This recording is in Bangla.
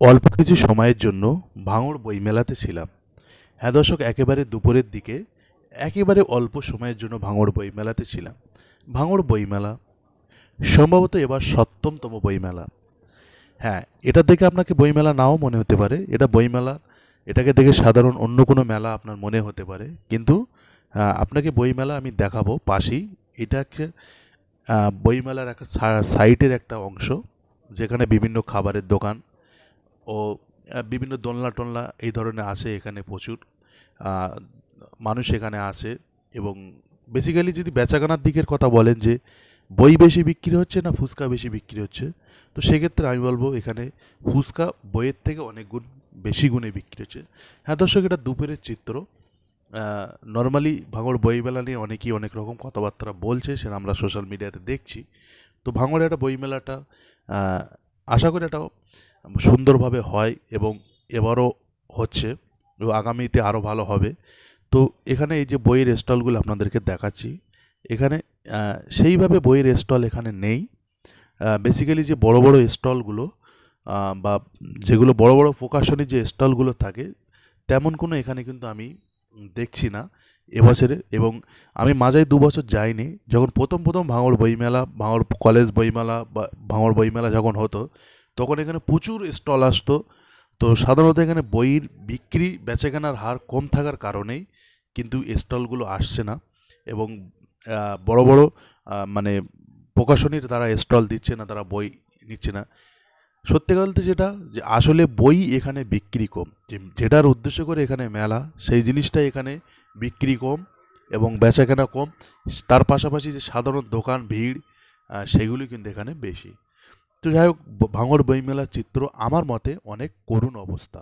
অল্প কিছু সময়ের জন্য ভাঙড় বইমেলাতে ছিলাম। হ্যাঁ দর্শক, একেবারে দুপুরের দিকে একেবারে অল্প সময়ের জন্য ভাঙড় বইমেলাতে ছিলাম। ভাঙড় বইমেলা সম্ভবত এবার ৭ম বইমেলা। হ্যাঁ, এটা দেখে আপনাকে বইমেলা নাও মনে হতে পারে, এটা বইমেলা। এটাকে দেখে সাধারণ অন্য কোনো মেলা আপনার মনে হতে পারে, কিন্তু আপনাকে বইমেলা আমি দেখাবো পাশেই। এটা একটা বইমেলার একটা সাইটের একটা অংশ, যেখানে বিভিন্ন খাবারের দোকান ও বিভিন্ন দোলনা টোলনা এই ধরনের আছে এখানে প্রচুর। আহ, মানুষ এখানে আছে। এবং বেসিক্যালি যদি বেচাকেনার দিকের কথা বলেন যে বই বেশি বিক্রি হচ্ছে না ফুচকা বেশি বিক্রি হচ্ছে, তো সেক্ষেত্রে আমি বলবো এখানে ফুচকা বইয়ের থেকে অনেক গুণ বেশি গুণে বিক্রি হচ্ছে। হ্যাঁ দর্শক, এটা দুপুরের চিত্র। নর্মালি ভাঙড় বইমেলা নিয়ে অনেকেই অনেক রকম কথাবার্তা বলছে, সেটা আমরা সোশ্যাল মিডিয়াতে দেখছি। তো ভাঙড়ে একটা বইমেলাটা আশা করি এটা সুন্দরভাবে হয়, এবং এবারও হচ্ছে, এবং আগামীতে আরও ভালো হবে। তো এখানে এই যে বইয়ের স্টলগুলো আপনাদেরকে দেখাচ্ছি, এখানে সেইভাবে বইয়ের স্টল এখানে নেই। বেসিক্যালি যে বড় বড় স্টলগুলো বা যেগুলো বড় বড় প্রকাশনীর যে স্টলগুলো থাকে, তেমন কোনো এখানে কিন্তু আমি দেখছি না এবছরে। এবং আমি মাঝে ২ বছর যাইনি, যখন প্রথম প্রথম ভাঙড় বইমেলা, ভাঙড় কলেজ বইমেলা বা ভাঙড় বইমেলা যখন হতো, তখন এখানে প্রচুর স্টল আসতো। তো সাধারণত এখানে বইয়ের বিক্রি বেচাকেনার হার কম থাকার কারণেই কিন্তু স্টলগুলো আসছে না। এবং বড় বড় মানে প্রকাশনীর তারা স্টল দিচ্ছে না, তারা বই নিচ্ছে না। সত্যি বলতে যেটা, যে আসলে বই এখানে বিক্রি কম, যেটার উদ্দেশ্য করে এখানে মেলা, সেই জিনিসটাই এখানে বিক্রি কম এবং বেচাকেনা কম। তার পাশাপাশি যে সাধারণ দোকান ভিড়, সেগুলি কিন্তু এখানে বেশি। তো যাই হোক, ভাঙড় বইমেলার চিত্র আমার মতে অনেক করুণ অবস্থা।